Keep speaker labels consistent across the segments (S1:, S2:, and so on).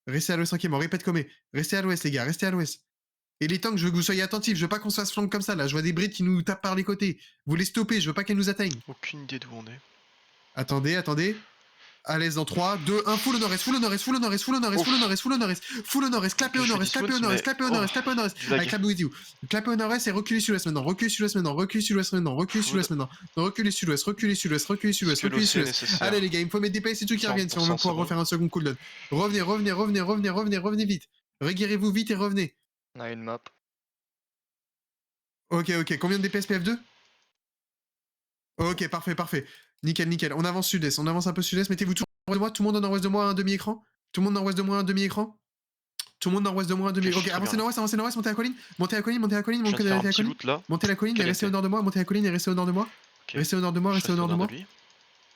S1: Restez à l'ouest tranquillement, répète comme restez à l'ouest les gars, restez à l'ouest. Et les tanks, je veux que vous soyez attentifs, je veux pas qu'on se fasse flank comme ça là, je vois des brides qui nous tapent par les côtés. Vous les stoppez, je veux pas qu'elles nous atteignent.
S2: Aucune idée d'où on est.
S1: Attendez, attendez. À l'aise dans 3, 2, 1, full au nord-est, full au nord-est, full au nord-est, full au nord-est, full au nord-est, full au nord-est, full au nord-est, clapez au
S2: Je fais
S1: nord-est, clapez au
S2: dismount,
S1: nord-est,
S2: mais...
S1: clapez au
S2: Oh,
S1: nord-est, clapez au nord-est,
S2: du
S1: avec
S2: lag.
S1: clap with you. Clapez au nord-est et reculez sud-ouest maintenant, reculez sud-ouest maintenant, reculez sud-ouest maintenant, reculez
S2: Food.
S1: sud-ouest maintenant, reculez sud-ouest, reculez sud-ouest, reculez
S2: Ce
S1: sud-ouest,
S2: que
S1: reculez
S2: l'OC est
S1: sud-ouest.
S2: nécessaire.
S1: Allez les gars, il me faut mettre des PS et tout qui reviennent si on veut
S2: 40%, c'est
S1: pouvoir
S2: bon.
S1: refaire un second cooldown. Revenez, revenez, revenez, revenez, revenez, revenez vite. Reguérez-vous vite et revenez.
S2: On a une map.
S1: Ok, ok, combien de DPS PF2? Ok, parfait, parfait. Nickel, nickel. On avance sud-est, on avance un peu sud-est. Mettez-vous tout en nord-ouest de moi, tout le monde en nord-ouest de moi, un demi-écran. Tout le monde nord-ouest de moi, un demi-écran. Tout le monde nord-ouest de moi, un
S2: Ok,
S1: demi.
S2: je suis
S1: Ok,
S2: très bien
S1: avancez
S2: là.
S1: nord-ouest, montez à la colline, montez à la colline, montez à la colline,
S2: Je viens de
S1: montez
S2: faire
S1: à
S2: un
S1: la
S2: petit
S1: colline.
S2: loot là.
S1: Montez à la colline et restez
S2: Qualité.
S1: au nord de moi, montez à la colline et restez au nord de moi.
S2: Ok.
S1: Restez au nord de moi,
S2: Je
S1: restez au
S2: reste au
S1: nord de
S2: nord de
S1: moi.
S2: lui.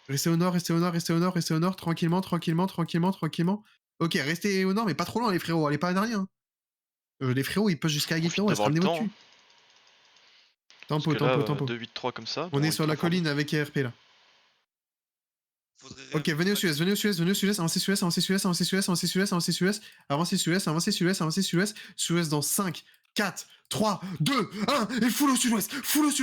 S1: Restez au nord, restez au nord, restez au nord, restez au nord, tranquillement, tranquillement, tranquillement, tranquillement. Ok, restez au nord, mais pas trop loin, les frérots, allez pas derrière. Hein. Les frérots, ils pushent jusqu'à la gate
S2: Profite
S1: nord-ouest,
S2: d'avoir le
S1: ramenez votre
S2: temps. Hein.
S1: cul.
S2: Parce
S1: Tempo,
S2: que là,
S1: tempo, tempo.
S2: 2-8-3 comme ça,
S1: On
S2: on
S1: est
S2: va
S1: sur
S2: être en
S1: la
S2: forme.
S1: colline avec ERP là.
S3: Faudrait
S1: Ok,
S3: réinviter
S1: venez au
S3: Max.
S1: sud-est, venez au sud-est, venez au sud-est, avancez sud-est, avancez sud-est, avancez sud-est, avancez sud-est, avancez sud-est, avancez sud-est, avancez sud-est, avancez sud-est, sud-est dans 5, 4, 3, 2, 1, et full au sud-ouest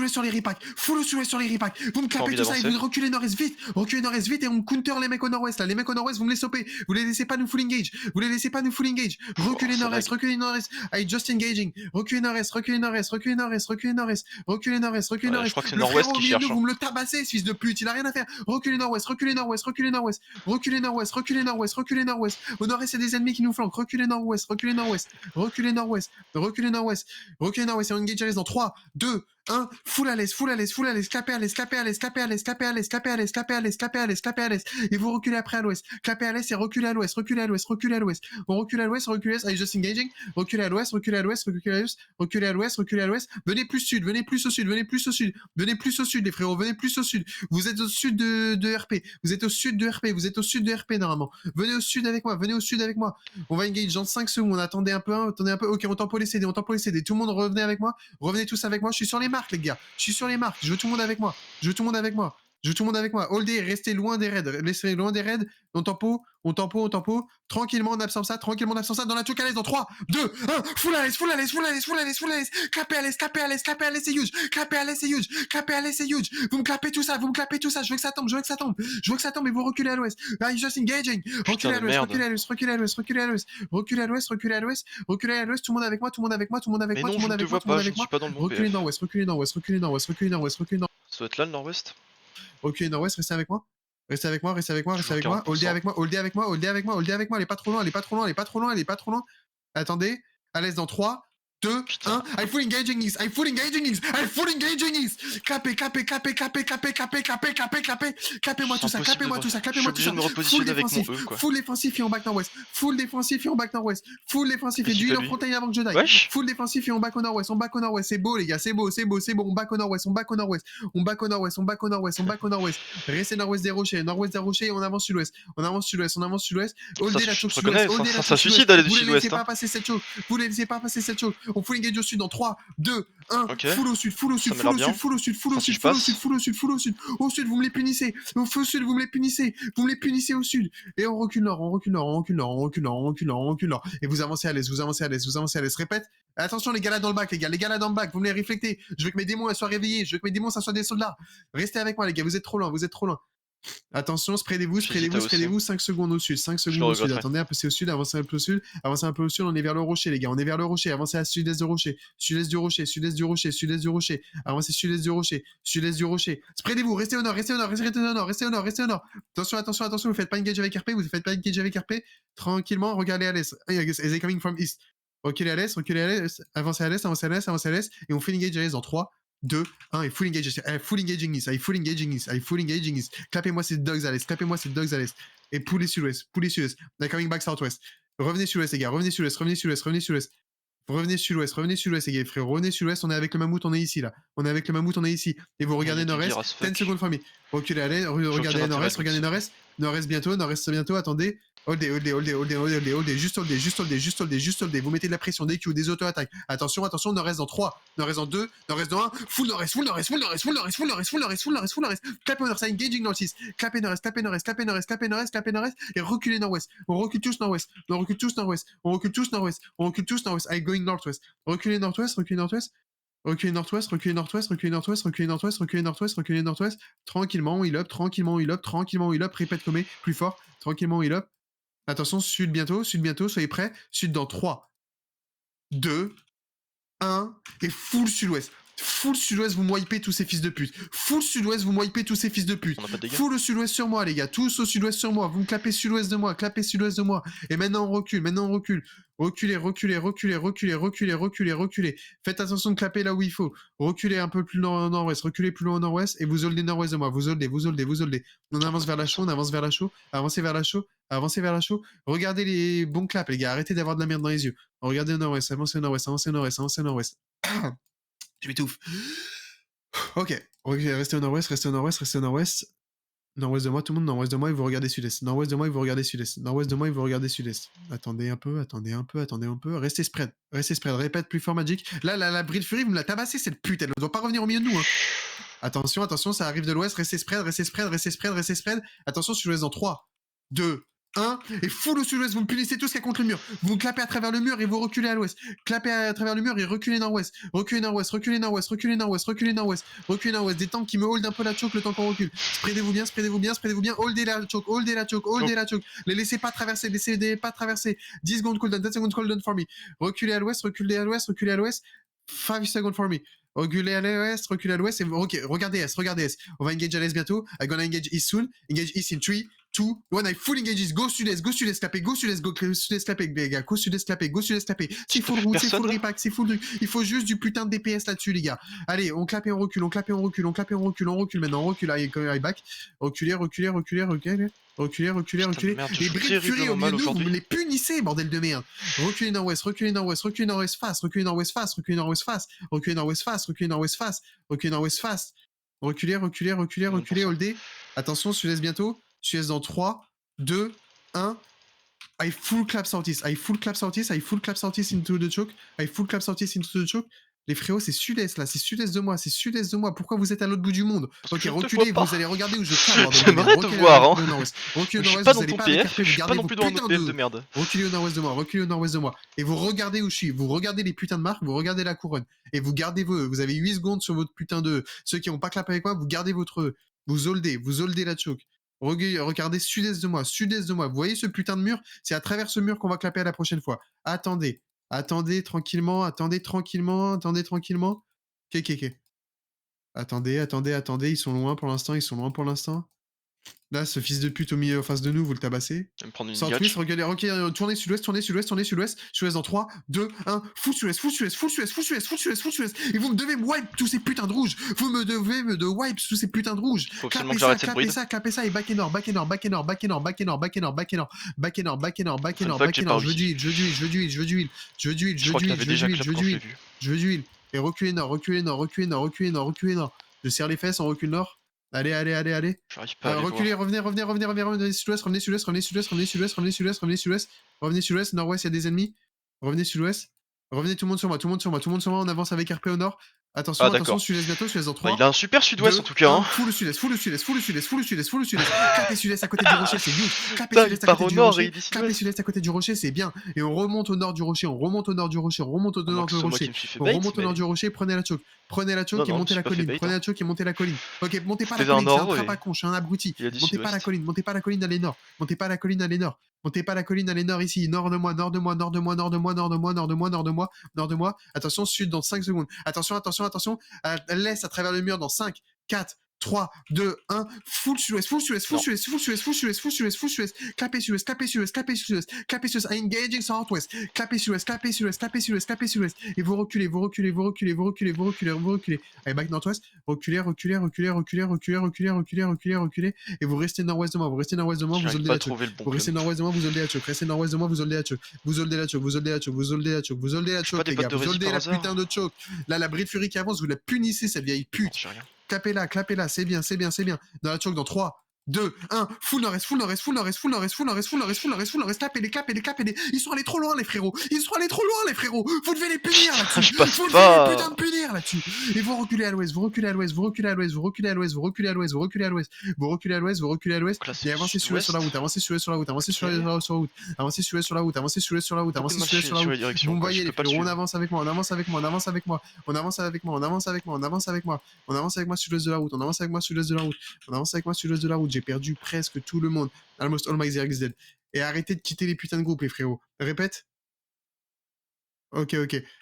S1: sur les repacks, full au sud-ouest sur les repacks. Vous me
S2: Pas
S1: clapez
S2: envie
S1: tout ça et
S2: d'avancer.
S1: vous reculez nord-est vite et on counter les mecs au nord-ouest là. Les mecs au nord-ouest, vous me les stoppez, vous les laissez pas nous full engage, vous les laissez pas nous full engage.
S2: Oh, ça lag.
S1: Reculez nord-est, allez, just engaging, reculez nord-est, reculez nord-est, reculez nord-est, reculez nord-est, reculez nord-est, reculez
S2: Ouais, je
S1: nord-est.
S2: crois que c'est
S1: Le
S2: nord-ouest
S1: frérot au
S2: qui
S1: milieu de nous,
S2: cherche. Hein.
S1: vous me le tabassez, ce fils de pute, il a rien à faire. Reculez nord-ouest, reculez nord-ouest, reculez nord-ouest. Reculez nord-ouest, reculez nord-ouest, reculez nord-ouest. Au nord-est, c'est des ennemis qui nous flanquent. Reculez nord-ouest, reculez nord-ouest, reculez nord-ouest, reculez nord-ouest, reculez nord-ouest. Et on engage à l'aise dans 3, 2, 1. Full à l'aise, full à l'aise, full à l'aise. Clapez à l'aise, clapez à l'aise, clapez à l'aise, clapez à l'aise, clapez à l'aise, clapez à l'aise, clapez à l'aise, clapez à l'aise. Et vous reculez après à l'ouest. Clapez à l'aise et reculez à l'ouest, reculez à l'ouest, reculez à l'ouest. On recule à l'ouest, reculez à l'ouest. Allez, just engaging. Reculez à l'ouest, reculez à l'ouest, reculez à l'ouest, reculez à l'ouest, reculez à l'ouest. Venez plus sud, venez plus au sud, venez plus au sud. Venez plus au sud, les frérots, venez plus au sud. Vous êtes au sud de RP. Vous êtes au sud de RP. Vous êtes au sud de RP normalement. Venez au sud avec moi. Venez au sud avec moi. On va engage dans 5 secondes. Attendez un peu. Attendez un peu. Ok, on tempo les CD. On tempo les CD. Tout le monde revenez avec moi. Revenez tous avec moi. Je suis sur les marques, les gars. Je suis sur les marques. Je veux tout le monde avec moi. Je veux tout le monde avec moi. Je veux tout le monde avec moi. Holdez, restez loin des raids. Restez loin des raids. On tempo, on tempo, on tempo. Tranquillement, on absorbe ça. Tranquillement, on absorbe ça. Dans la choke à l'aise. Dans 3, 2, 1. Full à l'aise, full à l'aise, full à l'aise, full à l'aise, full à l'aise. Clapez à l'aise, clapez à l'aise, clapez à l'aise, c'est huge. Clapez à l'aise, c'est huge. Clapez à l'aise, c'est huge. Vous me clapez tout ça, vous me clapez tout ça. Je veux que ça tombe, je veux que ça tombe. Je veux que ça tombe et vous reculez à l'ouest. Are just engaging?
S2: Putain
S1: Reculez à
S2: de
S1: l'ouest,
S2: merde.
S1: reculez à l'ouest, reculez à l'ouest, reculez à l'ouest. Reculez à l'ouest, reculez à l'ouest, reculez à l'ouest. Tout le monde avec moi, tout le monde avec moi, tout le monde avec
S2: Mais
S1: moi, tout
S2: non,
S1: le
S2: je
S1: monde
S2: ne te
S1: avec moi,
S2: vois
S1: tout le monde
S2: pas, je
S1: avec
S2: ne
S1: moi.
S2: suis pas dans le bon
S1: Reculez
S2: PF.
S1: nord-ouest, reculez nord-ouest, reculez nord-ouest, reculez nord-ouest, reculez nord-ouest.
S2: Ça doit être là le nord-ouest.
S1: Reculez nord-ouest, restez avec moi. Restez avec moi, restez avec moi, restez
S2: Toujours
S1: avec moi. Holdez
S2: 40%.
S1: avec moi, holdez avec moi, holdez avec moi, holdez avec moi. Elle est pas trop loin, elle est pas trop loin, elle est pas trop loin, elle est pas trop loin. Attendez, à l'aise dans 3, 2,
S2: Putain.
S1: 1. I full engaging is, I full engaging is, I full engaging is. Clapez, clapez, clapez, clapez, clapez, clapez, clapez, clapez, clapez. Clapez-moi
S2: C'est
S1: tout ça,
S2: impossible
S1: clapez-moi
S2: de...
S1: tout ça,
S2: Je suis
S1: clapez-moi tout
S2: obligé
S1: ça.
S2: de me
S1: Full
S2: repositionner avec mon
S1: défensif,
S2: E, quoi.
S1: full défensif et on back nord-ouest. Full défensif et on back nord-ouest. Full défensif
S2: Et
S1: et
S2: qui
S1: du
S2: fait
S1: heal en
S2: lui?
S1: frontal avant que je die.
S2: Wesh.
S1: Full défensif et on back au nord-ouest, on back au nord-ouest. C'est beau les gars, c'est beau, c'est beau, c'est beau. On back au nord-ouest, on back au nord-ouest. On back au nord-ouest, on back au nord-ouest, on back au nord-ouest. Restez nord-ouest des rochers, et on avance sud-ouest. On avance sud-ouest, on avance sud-ouest.
S2: Ça,
S1: Holdez la
S2: je
S1: choke
S2: te
S1: sud-ouest,
S2: reconnais,
S1: holdez la
S2: ça
S1: choke
S2: suicide
S1: sud-ouest.
S2: d'aller du
S1: Vous les laissez
S2: sud-ouest, hein.
S1: pas passer cette choke. Vous les laissez pas passer cette choke. On full engage au sud dans 3, 2, 1.
S2: Ok,
S1: Full au sud, full au
S2: ça
S1: sud,
S2: m'a
S1: full
S2: l'air
S1: au sud,
S2: bien.
S1: full au sud, full au
S2: Enfin, si
S1: sud,
S2: je
S1: full au sud,
S2: passe.
S1: full au sud, full au sud. Au sud, vous me les punissez. Au sud, vous me les punissez. Vous me les punissez au sud. Et on recule nord, on recule nord, on recule nord, on recule nord, on recule nord, on recule nord. Et vous avancez à l'aise, vous avancez à l'aise, vous avancez à l'aise. Répète. Attention les gars là dans le bac, les gars là dans le bac, vous me les réflectez. Je veux que mes démons elles soient réveillés, je veux que mes démons ça soit des soldats. Restez avec moi les gars, vous êtes trop loin, vous êtes trop loin. Attention, spreadez-vous,
S2: J'hésite à
S1: spreadez-vous,
S2: aussi.
S1: spreadez-vous, 5 secondes au sud, 5
S2: Je le
S1: secondes au sud.
S2: regretterai.
S1: Attendez, un peu c'est au sud, avancez un peu au sud, avancez un peu au sud, on est vers le rocher, les gars, on est vers le rocher, avancez à sud-est du rocher, sud-est du rocher, sud-est du rocher, sud-est du rocher, avancez sud-est du rocher, sud-est du rocher. Spreadez-vous, restez au nord, restez au nord, restez au nord, restez au nord, restez au nord. Attention, attention, attention, vous faites pas engage avec RP, vous faites pas engage avec RP, tranquillement, regardez à l'est. Is they coming from east? Reculez à l'est, avancez à l'est, avancez à l'est, avancez à l'est, et on fait engage à l'est dans 3, 2, 1, et full engage, full engaging is, full engaging is, full engaging is. Clapez-moi ces dogs à l'est, clapez-moi ces dogs à l'est. Et poulez sud-ouest, poulez sud-ouest. They're coming back southwest. Revenez sud-ouest, les gars, revenez sud-ouest, revenez sud-ouest, revenez sud-ouest. Revenez sud-ouest, les gars, frère. Revenez sud-ouest, on est avec le mammouth, on est ici, là. On est avec le mammouth, on est ici. Et vous
S2: Il y
S1: regardez
S2: a du
S1: nord-est,
S2: gear as
S1: 10
S2: fuck.
S1: secondes for me. Reculez à l'est,
S2: J'ai aucun
S1: regardez
S2: intérêt
S1: nord-est,
S2: de
S1: regardez
S2: l'outil.
S1: nord-est. Nord-est bientôt, attendez. Holdez, holdez, holdez, holdez, holdez, holdez, juste holdez, juste holdez, juste holdez, juste holdez. Vous mettez de la pression, des Q, des auto-attaques. Attention, attention, Nord-Est dans 3, Nord-Est dans 2, Nord-Est dans 1. Full Nord-Est, full Nord-Est, full Nord-Est, full Nord-Est, full Nord-Est, full Nord-Est, full Nord-Est, full Nord-Est, full Nord-Est. Clapez Nord-Est, engaging Nord-6. Clapez Nord-Est, clapez Nord-Est, clapez Nord-Est, clapez Nord-Est, clapez Nord-Est. Et reculez Nord-Ouest. On recule tous Nord-Ouest. On recule tous Nord-Ouest. On recule tous Nord-Ouest. On recule tous Nord-Ouest. I going Northwest. Reculez Nord-Ouest, reculez Nord-Ouest. Reculez Nord-Ouest, reculez Nord-Ouest, reculez Nord-Ouest, reculez Nord-Ouest, reculez Nord-Ouest, reculez Nord-Ouest. Tranquillement, il up, tranquillement, il up, tranquillement, il up. Répète comme plus fort. Tranquillement, il up. Attention, sud bientôt, soyez prêts. Sud dans 3, 2, 1, et full sud-ouest. Full sud-ouest, vous me wipez tous ces fils de pute. Full sud-ouest, vous me wipez tous ces fils de pute.
S2: On a pas de dégâts.
S1: Full sud-ouest sur moi, les gars. Tous au sud-ouest sur moi. Vous me clapez sud-ouest de moi, clapez sud-ouest de moi. Et maintenant, on recule, maintenant, on recule. Reculez, reculez, reculez, reculez, reculez, reculez, reculez. Faites attention de clapper là où il faut. Reculez un peu plus loin au nord-ouest, reculez plus loin au nord-ouest, et vous holdez nord-ouest de moi. Vous holdez, vous holdez, vous holdez. On avance vers la chaux, on avance vers la chaux. Avancez vers la chaux, avancez vers la chaux. Regardez les bons claps, les gars. Arrêtez d'avoir de la merde dans les yeux. Regardez au nord-ouest, avancez au nord-ouest, avancez au nord-ouest, avancez au nord-ouest. Je m'étouffe. Ok, restez au nord-ouest, restez au nord-ouest, restez au nord-ouest. Nord-ouest de moi, tout le monde, nord-ouest de moi, et vous regardez sud-est. Nord-ouest de moi, et vous regardez sud-est. Nord-ouest de moi, et vous regardez sud-est. Attendez un peu, attendez un peu, attendez un peu. Restez spread, répète plus fort Magic. Là, la Breed Fury, vous me l'a tabassé cette pute, elle ne doit pas revenir au milieu de nous. Hein. Attention, attention, ça arrive de l'ouest, restez spread, restez spread, restez spread, restez spread. Attention, sud-ouest dans 3, 2, 1, et full au sud-ouest, vous me punissez tous qui contre le mur. Vous clapez à travers le mur et vous reculez à l'ouest. Clapez à travers le mur et reculez nord-ouest. Reculez nord-ouest, reculez nord-ouest, reculez nord-ouest, reculez nord-ouest, reculez nord-ouest. Des tanks qui me hold un peu la choke le temps qu'on recule. Spreadez-vous bien, spreadez-vous bien, spreadez-vous bien. Holdez la choke, holdez la choke, holdez la choke. Les laissez pas traverser, laissez pas traverser. 10 secondes cooldown, 10 secondes cooldown for me. Reculez à l'ouest, reculez à l'ouest, reculez à l'ouest. 5 seconds for me. Reculez à l'ouest, reculez à l'ouest. Ok, regardez S, regardez S. On va engage à l'est bientôt. I'm gonna engage east soon. Engage east in 3, 2, 1. I full engage east. Go sud-est, clapez, go sud-est, clapez, les gars. Go sud-est, clapez, go sud-est, clapez. C'est full route, c'est full repack, c'est full truc. Il faut juste du putain de DPS là-dessus, les gars. Allez, on clape et on recule, on clape et on recule, on clape et on recule, on recule maintenant, on recule, I back. Reculez, reculez, reculez, reculez. Reculez, reculez, reculez. Les Breed Fury au milieu de nous, vous me les punissez, bordel de merde. Reculez nord-ouest, reculez nord-ouest, reculez nord-ouest fast, reculez nord-ouest fast, reculez nord-ouest fast, reculez nord-ouest fast, reculez nord-ouest fast, reculez nord-ouest fast. Reculez, reculez, reculez, reculez, holdez. Attention, sud-est bientôt. Sud-est dans 3, 2, 1. I full clap southeast, I full clap southeast, I full clap southeast into the choke, I full clap southeast into the choke. Les frérots, c'est sud-est là, c'est sud-est de moi, c'est sud-est de moi. Pourquoi vous êtes à l'autre bout du monde? Ok, reculez, vous allez regarder où je clap.
S2: J'aimerais te voir, hein.
S1: Reculez au
S2: Je suis
S1: nord-ouest,
S2: pas
S1: vous
S2: dans
S1: allez
S2: ton
S1: pas
S2: PF,
S1: récarper,
S2: je
S1: vous
S2: suis pas
S1: gardez
S2: non
S1: vos
S2: plus dans
S1: putains
S2: notre PF de merde.
S1: Reculez au nord-ouest de moi, reculez au nord-ouest de moi. Et vous regardez où je suis, vous regardez les putains de marques, vous regardez la couronne. Et vous gardez vous avez 8 secondes sur votre putain de... Ceux qui n'ont pas clapé avec moi, vous gardez votre... Vous holdez la choke. Regardez sud-est de moi, sud-est de moi. Vous voyez ce putain de mur? C'est à travers ce mur qu'on va clapper à la prochaine fois. Attendez, attendez tranquillement, attendez tranquillement, attendez tranquillement. Ok. Attendez, ils sont loin pour l'instant, Là, ce fils de pute au milieu, en face de nous, vous le tabassez.
S2: Je vais me prendre une
S1: Centuiste,
S2: gâche.
S1: regardez, ok, tournez sud-ouest, sud-ouest dans 3, 2, 1, full sud-ouest, et vous me devez me wipe tous ces putains de rouges, vous me devez de wipe tous ces putains de rouges,
S2: Faut absolument
S1: clapez
S2: que j'arrête cette
S1: clapez
S2: bride.
S1: clapez ça, et back and nord, je
S2: Je crois que t'avais déjà clap quand je l'ai vu.
S1: veux d'huile, et reculez nord, je serre les fesses, on recule nord, allez,
S2: J'arrive pas à les
S1: reculez,
S2: voir.
S1: revenez sud-ouest, revenez sud-ouest, nord-ouest, il y a des ennemis, revenez sud-ouest, revenez tout le monde sur moi, on avance avec RP au nord, attention,
S2: Ah d'accord.
S1: sud-est bientôt, sud-est dans
S2: Bah,
S1: 3,
S2: il a un super sud-ouest en
S1: 2,
S2: tout cas.
S1: 1,
S2: Hein.
S1: full sud-est, clapez sud-est à côté du rocher, c'est good, clapez
S2: Putain, il
S1: sud-est à
S2: part
S1: côté
S2: au
S1: du
S2: nord et
S1: rocher,
S2: il dit
S1: clapez
S2: sud-ouest.
S1: sud-est à côté du rocher, c'est bien, et on remonte au nord du rocher,
S2: À moins que ce soit moi qui me suis fait
S1: on
S2: bait,
S1: remonte au nord
S2: mais...
S1: du rocher, prenez la choke
S2: Non,
S1: et
S2: non, je
S1: montez
S2: me
S1: la
S2: suis pas fait
S1: colline,
S2: bait.
S1: prenez
S2: Hein.
S1: la choke et montez la colline, ok, montez pas
S2: Je
S1: la
S2: faisais un
S1: colline, c'est un
S2: nord
S1: trappe
S2: et
S1: à con, je suis un abruti,
S2: il a dit
S1: montez pas la
S2: sud-ouest.
S1: colline, allez nord, montez pas la colline, allez nord, ici, nord de moi, attention, sud dans 5 secondes, attention, laisse à travers le mur dans 5, 4, 3, 2, 1, full sud-ouest,
S2: Non.
S1: clapez sud-ouest, engaging southwest, clapez sud-ouest, et vous reculez, allez, back nord-ouest, reculez, et vous restez nord-ouest de moi, vous
S2: J'arrive
S1: holdez
S2: pas à
S1: la choke,
S2: trouver le bon
S1: vous restez
S2: clump.
S1: nord-ouest de moi, vous holdez la choke, vous holdez la choke, vous holdez la choke,
S2: J'ai pas des
S1: les
S2: potes
S1: gars,
S2: de
S1: vous
S2: rési
S1: holdez
S2: par
S1: la
S2: hasard.
S1: putain de choke, là, la Breed Fury qui avance, vous la punissez, cette vieille
S2: Non,
S1: pute,
S2: j'ai rien.
S1: clapez-la, c'est bien, dans la choke, dans 3, 2, 1, full nord-est, full nord-est, full nord-est, full nord-est, full nord-est, full nord-est, full nord-est, full nord-est, clapez-les, clapez-les, clapez-les. Ils sont allés trop loin, les frérots. Ils sont allés trop loin, les frérots. Vous devez les punir là-dessus. Vous devez les putain de punir là-dessus. Et vous reculez à l'ouest, vous reculez à l'ouest, vous reculez à l'ouest, vous reculez à l'ouest, vous reculez à l'ouest, vous reculez à l'ouest, vous reculez à l'ouest, vous reculez à l'ouest. Et avancez sur l'ouest sur la route, avancez sur l'ouest sur la route, avancez sur l'ouest sur la route, avancez sur l'ouest sur la route, avancez sur l'ouest sur la route, avancez sur l'ouest sur la route. Vous me voyez les frérots, on avance avec moi, on avance avec moi, on avance avec moi, on avance avec moi, on avance avec moi, on avance avec moi, on avance avec moi sur l'ouest de la route, on avance avec moi sur l'ouest de la route, on avance avec moi sur l'ouest de la route. J'ai perdu presque tout le monde. Almost all my Xerx dead. Et arrêtez de quitter les putains de groupes, les frérots. Répète. Ok.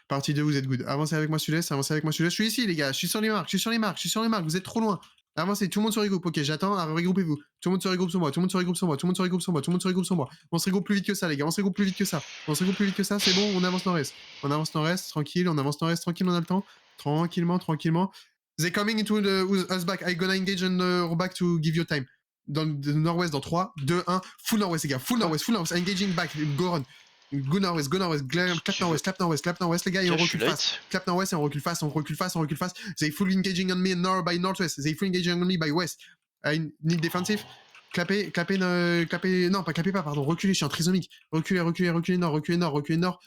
S1: Partie 2, vous êtes good. Avancez avec moi sud-est, avancez avec moi sud-est. Je suis ici, les gars. Je suis sur les marques, je suis sur les marques, je suis sur les marques. Vous êtes trop loin. Avancez, tout le monde se regroupe. Ok, j'attends. Regroupez-vous. Tout le monde se regroupe sur moi. Tout le monde se regroupe sur moi. Tout le monde se regroupe sur moi. Tout le monde se regroupe sur moi. On se regroupe plus vite que ça, les gars. On se regroupe plus vite que ça. On se regroupe plus vite que ça. C'est bon. On avance nord-est. On avance nord-est. Tranquille. On avance nord-est. Tranquille. On a le temps. Tranquillement. They coming into us back. I gonna engage and back to give you time. Dans le nord-ouest, dans 3, 2, 1. Full nord-ouest, les gars. Full nord-ouest. Engaging back. Go run. Go nord-ouest, clap nord-ouest, les gars, et on recule face. Clap nord-ouest et on recule face. They full engaging on me nord by northwest. They full engaging on me by west. I need defensive. Clapez, non, pas clapez pas, pardon, reculez, je suis en trisomique. Reculez, nord,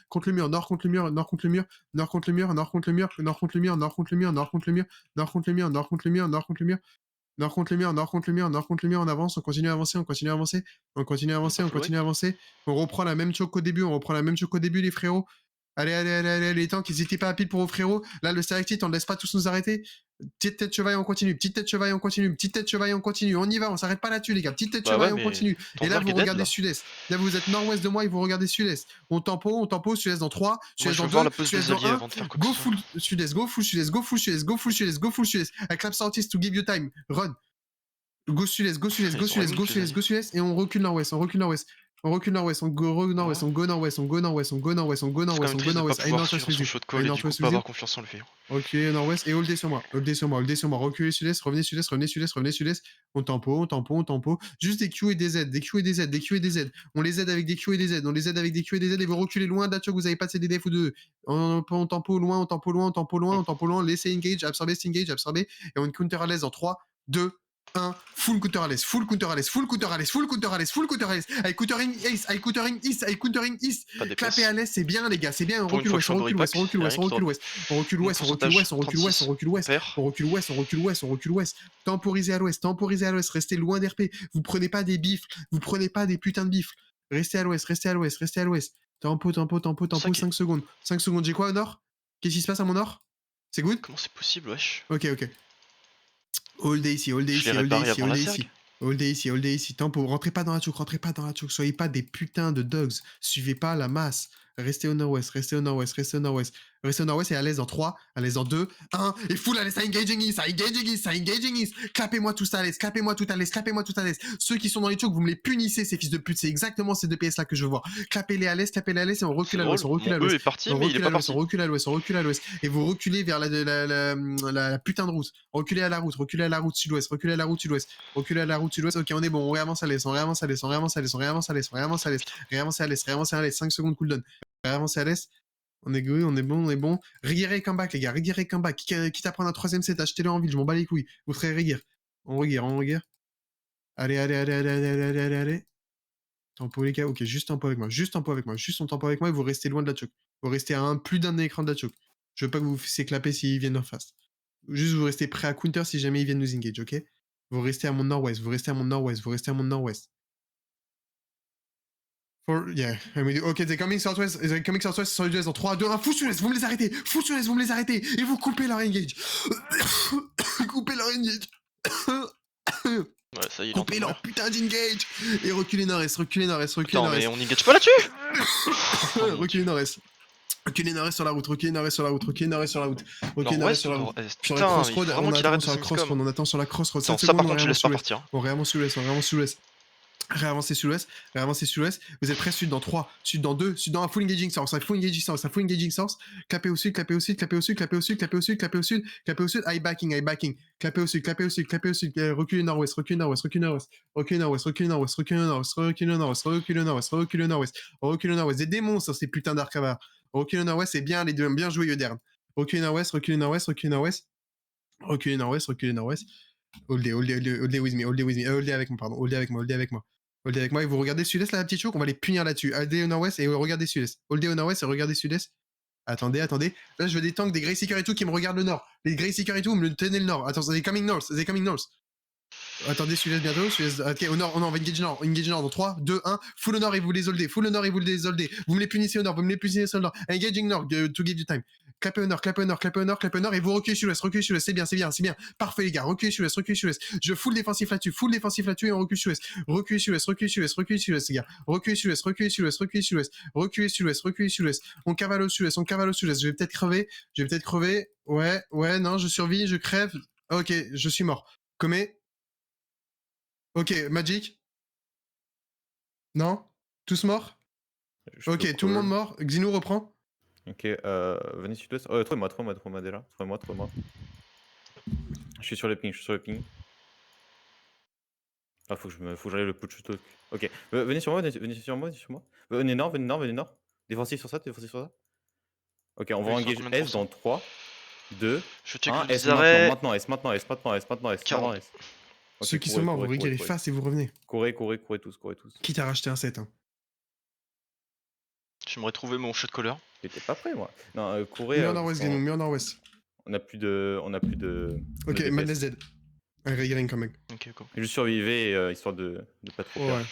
S1: contre le mur, nord contre le mur, nord contre le mur, nord contre le mur, nord contre le mur, nord contre le mur, nord contre le mur, nord contre le mur, nord contre le mur, nord contre le mur, nord contre le mur. Nord contre le mur, on avance, on continue à avancer, on continue à avancer. On reprend la même choke qu'au début, les frérots. Allez, les tanks, n'hésitez pas à pile pour vos frérots. Là, le Selectit, on ne laisse pas tous nous arrêter. Petite tête chevaille, on continue. On y va, on s'arrête pas là-dessus, les gars. Petite tête chevaille, on continue. Et là, vous regardez sud-est. Là, vous êtes nord-ouest de moi et vous regardez sud-est. On tempo, sud-est dans 3, sud-est dans 2, sud-est dans 1. Go full sud-est. I clap southeast to give you time. Run. Go sud-est. Et on recule nord-ouest. On go nord-ouest. On go nord-ouest. I northwest with you. Reculez nord-ouest et holdez sur moi. Reculez sud-est, revenez sud-est. On tempo. Juste des Q et des Z. On les aide avec des Q et des Z. Et vous reculez loin d'Atcho, vous avez pas de CDDF ou de. On tempo loin. Laissez engage, absorbez. Et on counter à l'aise en 3, 2, 1, full counter à l'est. I countering east. Clapez à l'est, c'est bien, les gars, c'est bien. On recule ouest. On recule ouest. Temporisez à l'ouest. Restez loin d'RP. Vous prenez pas des bifles. Vous prenez pas des putains de bifles. Restez à l'ouest. Tempo, 5 secondes. J'ai quoi au nord? Qu'est-ce qui se passe à mon nord? C'est good?
S2: Comment c'est possible, wesh?
S1: Ok. All day ici. Tempo, rentrez pas dans la choke. Soyez pas des putains de dogs. Suivez pas la masse. Restez au nord-ouest. Et à l'aise dans 3, à l'aise dans 2, 1. Et full à l'aise, engaging east. Clapez-moi tout à l'aise. Ceux qui sont dans les chokes, vous me les punissez, ces fils de pute. C'est exactement ces deux PS là que je veux voir. Clapez-les à l'aise et on recule à l'ouest. On recule à l'ouest. Et vous reculez vers la putain de route. Reculez à la route sud-ouest. Ok, on est bon. On réavance à l'est. Réavance à l'est. 5 secondes cooldown. Réavance à l'est. On est bon. Riguerez comeback, les gars. Quitte à prendre un 3ème set, achetez-le en ville. Je m'en bats les couilles. Vous ferez Riguer. On Riguer. Allez. Tempo, les gars. Ok, juste tempo avec moi. Juste on tempo avec moi et vous restez loin de la choke. Vous restez à plus d'un écran de la choke. Je veux pas que vous vous fassiez clapper s'ils viennent en face. Juste vous restez prêt à counter si jamais ils viennent nous engage, ok? Vous restez à mon nord-ouest. Ok, they're coming southwest dans 3, 2, 1, full sud-est, vous me les arrêtez. Et vous coupez leur engage.
S2: Ouais, ça y est,
S1: coupez leur putain d'engage. Et reculez nord-est.
S2: Attends, mais on engage pas là-dessus.
S1: Reculez nord-est. Reculez nord-est sur la route.
S2: Putain, vraiment qu'il arrête de
S1: on attend sur la crossroad.
S2: Ça par contre, tu laisses pas partir.
S1: On réavance sud-ouest. Réavancez sud-ouest. Vous êtes prêts sud dans 3, sud dans 2, sud dans un full engaging source. Clapez au sud. High backing. Clapez au sud. Reculez nord-ouest. Reculez nord-ouest. Des démons sur ces putains d'arcavars. Reculez nord-ouest, c'est bien, les deux, bien joué, Yodern. Reculez nord-ouest. Hold with me, hold avec moi, pardon. Hold avec moi. Hold avec moi, et vous regardez sud-est là, la petite choc, on va les punir là-dessus. Allez au nord-ouest et regardez sud-est. Hold au nord-ouest et regardez sud-est. Attendez. Là, je veux des tanks, des Grey Seekers et tout qui me regardent le nord. Les Grey Seekers et tout, vous me tenez le nord. Attends, they're coming north. Attendez, sud-est bientôt. Ok, au nord, on va engage nord. Dans 3, 2, 1. Full au nord et vous les holdez. Vous me les punissez au nord. Engaging nord, to give you time. Clapez au nord, et vous reculez sur l'ouest, c'est bien. Parfait, les gars, reculez sur l'ouest. Je full défensif là-dessus, et on recule sur l'ouest. Reculez sur l'ouest, les gars. Reculez sur l'ouest. On cavale au sud-est. Je vais peut-être crever. Ouais, non, je survis, je crève. Ok, je suis mort. Commet. Ok, Magic. Non? Tous morts? Ok, tout le monde mort. Xinou reprend.
S3: Ok, venez sud-ouest. Trouvez-moi déjà. Trouvez-moi. Je suis sur le ping. Ah, faut que j'aille le push talk. Ok, venez sur moi. Venez nord. Défensif sur ça. Ok, on va engage S dans 3, 2,
S2: Je check
S3: 1.
S2: le
S3: S
S2: arrêts.
S3: maintenant. S.
S2: 40.
S3: Ok,
S1: Ceux qui sont morts, vous récupérez face et vous revenez.
S3: Courez tous.
S1: Qui t'a racheté un set, hein.
S2: J'aimerais trouver mon shot caller.
S3: J'étais pas prêt, moi. Non, courez.
S1: Mets en nord-ouest, Xinou, mets en nord-ouest.
S3: On a plus de.
S1: Ok,
S3: de
S1: Madness dead. Un Ring quand même.
S2: Ok, go.
S3: Juste survivez, histoire de pas trop perdre.
S1: Ouais.